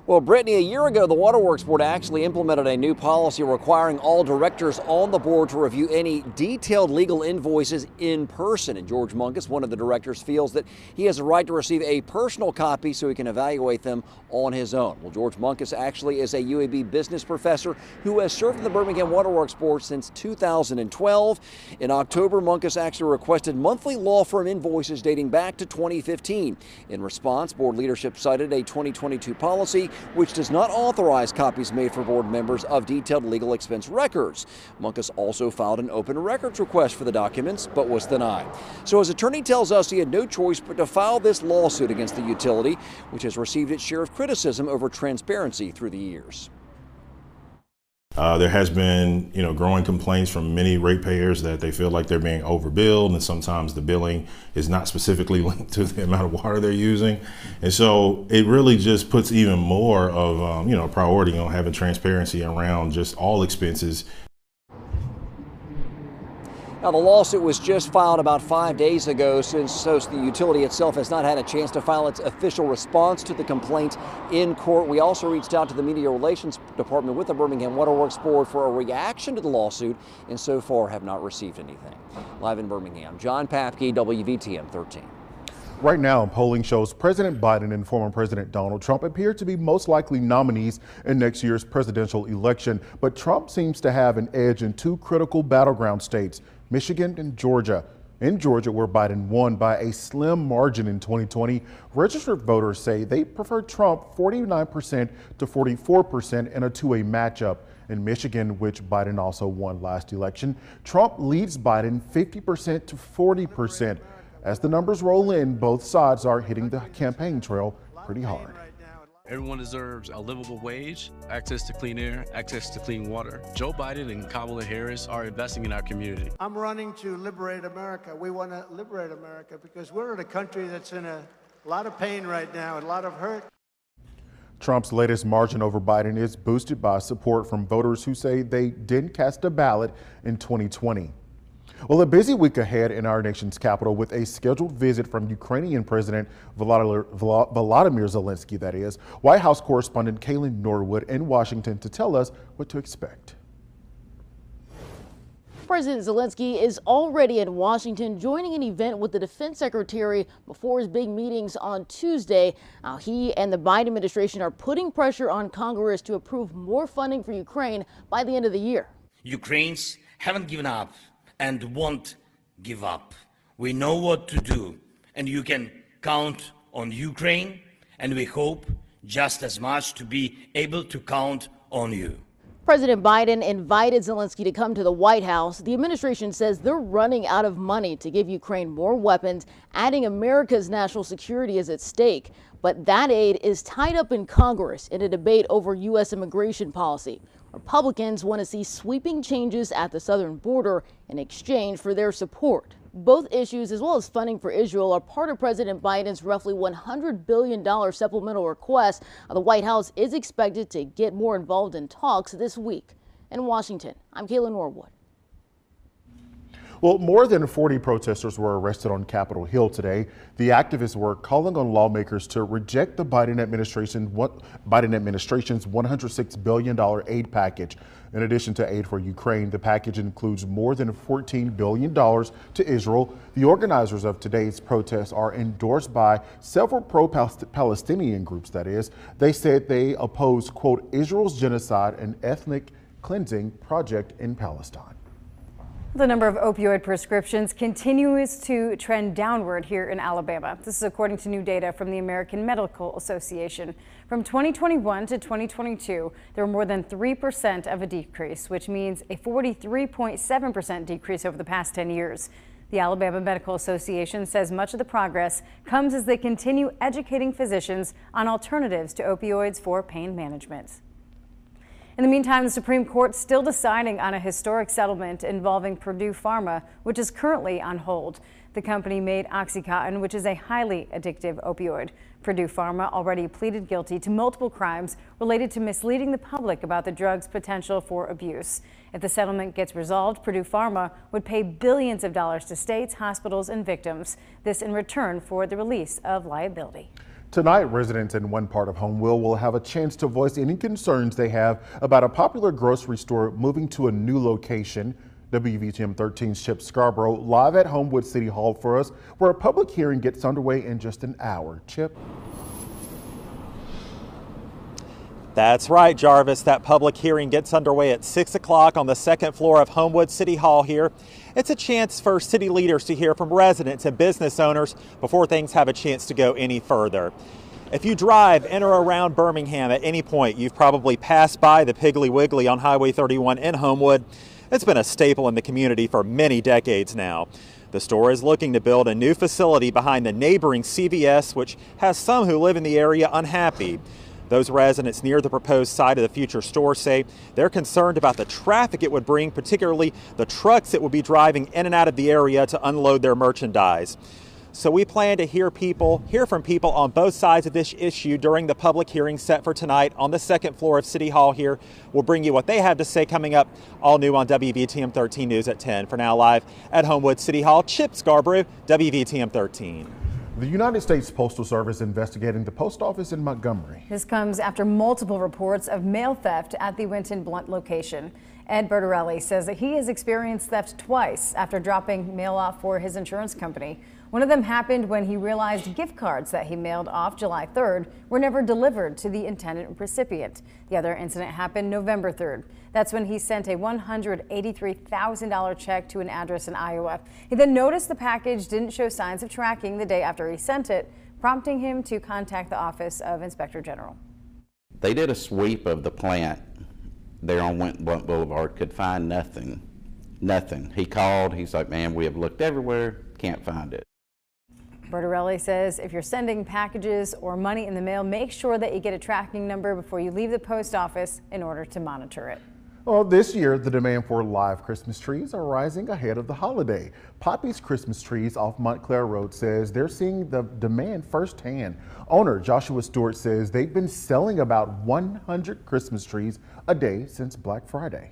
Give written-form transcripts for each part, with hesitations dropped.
Well, Brittany, a year ago, the Waterworks Board actually implemented a new policy requiring all directors on the board to review any detailed legal invoices in person. And George Munkus, one of the directors, feels that he has a right to receive a personal copy so he can evaluate them on his own. Well, George Munkus actually is a UAB business professor who has served in the Birmingham Waterworks Board since 2012. In October, Munkus actually requested monthly law firm invoices dating back to 2015. In response, board leadership cited a 2022 policy which does not authorize copies made for board members of detailed legal expense records. Munkus also filed an open records request for the documents, but was denied. So his attorney tells us he had no choice but to file this lawsuit against the utility, which has received its share of criticism over transparency through the years. There has been, growing complaints from many ratepayers that they feel like they're being overbilled, and sometimes the billing is not specifically linked to the amount of water they're using. And so it really just puts even more of, priority on having transparency around just all expenses. Now, the lawsuit was just filed about 5 days ago, since the utility itself has not had a chance to file its official response to the complaint in court. We also reached out to the Media Relations Department with the Birmingham Waterworks Board for a reaction to the lawsuit, and so far have not received anything. Live in Birmingham, John Papke, WVTM 13. Right now, polling shows President Biden and former President Donald Trump appear to be most likely nominees in next year's presidential election. But Trump seems to have an edge in two critical battleground states, Michigan and Georgia. In Georgia, where Biden won by a slim margin in 2020, registered voters say they prefer Trump 49% to 44% in a two-way matchup. In Michigan, which Biden also won last election, Trump leads Biden 50% to 40%. As the numbers roll in, both sides are hitting the campaign trail pretty hard. Everyone deserves a livable wage, access to clean air, access to clean water. Joe Biden and Kamala Harris are investing in our community. I'm running to liberate America. We want to liberate America because we're in a country that's in a lot of pain right now, a lot of hurt. Trump's latest margin over Biden is boosted by support from voters who say they didn't cast a ballot in 2020. Well, a busy week ahead in our nation's capital with a scheduled visit from Ukrainian President Volodymyr Zelensky, that is. White House correspondent Kaylin Norwood in Washington to tell us what to expect. President Zelensky is already in Washington, joining an event with the defense secretary before his big meetings on Tuesday. Now, he and the Biden administration are putting pressure on Congress to approve more funding for Ukraine by the end of the year. Ukrainians haven't given up and won't give up. We know what to do, and you can count on Ukraine, and we hope just as much to be able to count on you. President Biden invited Zelensky to come to the White House. The administration says they're running out of money to give Ukraine more weapons, adding America's national security is at stake. But that aid is tied up in Congress in a debate over U.S. immigration policy. Republicans want to see sweeping changes at the southern border in exchange for their support. Both issues, as well as funding for Israel, are part of President Biden's roughly $100 billion supplemental request. The White House is expected to get more involved in talks this week. In Washington, I'm Kayla Norwood. Well, more than 40 protesters were arrested on Capitol Hill today. The activists were calling on lawmakers to reject the Biden administration's $106 billion aid package. In addition to aid for Ukraine, the package includes more than $14 billion to Israel. The organizers of today's protests are endorsed by several pro-Palestinian groups, that is. They said they oppose, quote, Israel's genocide and ethnic cleansing project in Palestine. The number of opioid prescriptions continues to trend downward here in Alabama. This is according to new data from the American Medical Association. From 2021 to 2022, there were more than 3% of a decrease, which means a 43.7% decrease over the past 10 years. The Alabama Medical Association says much of the progress comes as they continue educating physicians on alternatives to opioids for pain management. In the meantime, the Supreme Court still deciding on a historic settlement involving Purdue Pharma, which is currently on hold. The company made OxyContin, which is a highly addictive opioid. Purdue Pharma already pleaded guilty to multiple crimes related to misleading the public about the drug's potential for abuse. If the settlement gets resolved, Purdue Pharma would pay billions of dollars to states, hospitals, and victims. This in return for the release of liability. Tonight, residents in one part of Homewood will have a chance to voice any concerns they have about a popular grocery store moving to a new location. WVTM 13's Chip Scarborough live at Homewood City Hall for us, where a public hearing gets underway in just an hour. Chip? That's right, Jarvis. That public hearing gets underway at 6 o'clock on the second floor of Homewood City Hall here. It's a chance for city leaders to hear from residents and business owners before things have a chance to go any further. If you drive in or around Birmingham at any point, you've probably passed by the Piggly Wiggly on Highway 31 in Homewood. It's been a staple in the community for many decades now. The store is looking to build a new facility behind the neighboring CVS, which has some who live in the area unhappy. Those residents near the proposed site of the future store say they're concerned about the traffic it would bring, particularly the trucks that would be driving in and out of the area to unload their merchandise. So we plan to hear from people on both sides of this issue during the public hearing set for tonight on the second floor of City Hall here. We'll bring you what they have to say coming up, all new on WVTM 13 News at 10. For now, live at Homewood City Hall, Chip Scarborough, WVTM 13. The United States Postal Service investigating the post office in Montgomery. This comes after multiple reports of mail theft at the Winton Blunt location. Ed Bertarelli says that he has experienced theft twice after dropping mail off for his insurance company. One of them happened when he realized gift cards that he mailed off July 3rd were never delivered to the intended recipient. The other incident happened November 3rd. That's when he sent a $183,000 check to an address in Iowa. He then noticed the package didn't show signs of tracking the day after he sent it, prompting him to contact the Office of Inspector General. They did a sweep of the plant there on Winton Blunt Boulevard, could find nothing. Nothing. He called, he's like, man, we have looked everywhere, can't find it. Bertarelli says if you're sending packages or money in the mail, make sure that you get a tracking number before you leave the post office in order to monitor it. Well, this year, the demand for live Christmas trees are rising ahead of the holiday. Poppy's Christmas Trees off Montclair Road says they're seeing the demand firsthand. Owner Joshua Stewart says they've been selling about 100 Christmas trees a day since Black Friday.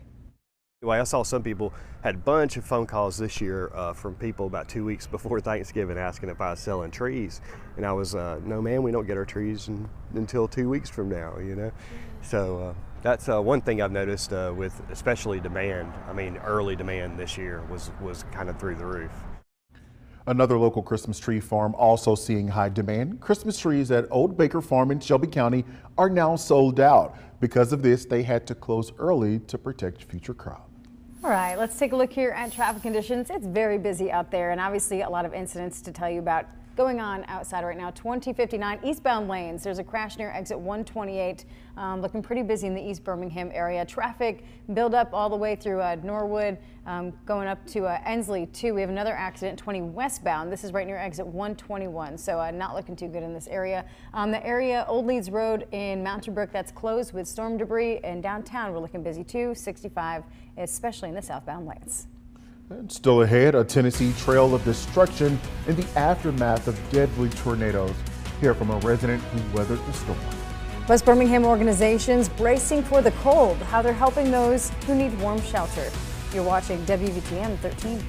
I saw some people had a bunch of phone calls this year from people about 2 weeks before Thanksgiving asking if I was selling trees. And I was, no man, we don't get our trees until 2 weeks from now, you know. So that's one thing I've noticed with especially demand. I mean, early demand this year was kind of through the roof. Another local Christmas tree farm also seeing high demand. Christmas trees at Old Baker Farm in Shelby County are now sold out. Because of this, they had to close early to protect future crops. All right, let's take a look here at traffic conditions. It's very busy out there, and obviously a lot of incidents to tell you about going on outside right now. 2059 eastbound lanes. There's a crash near exit 128. Looking pretty busy in the East Birmingham area. Traffic build up all the way through Norwood, going up to Ensley too. We have another accident 20 westbound. This is right near exit 121. So not looking too good in this area. The area Old Leeds Road in Mountain Brook, that's closed with storm debris, and downtown we're looking busy too. 65, especially in the southbound lanes. And still ahead, a Tennessee trail of destruction in the aftermath of deadly tornadoes. Hear from a resident who weathered the storm. West Birmingham organizations bracing for the cold, how they're helping those who need warm shelter. You're watching WVTM 13.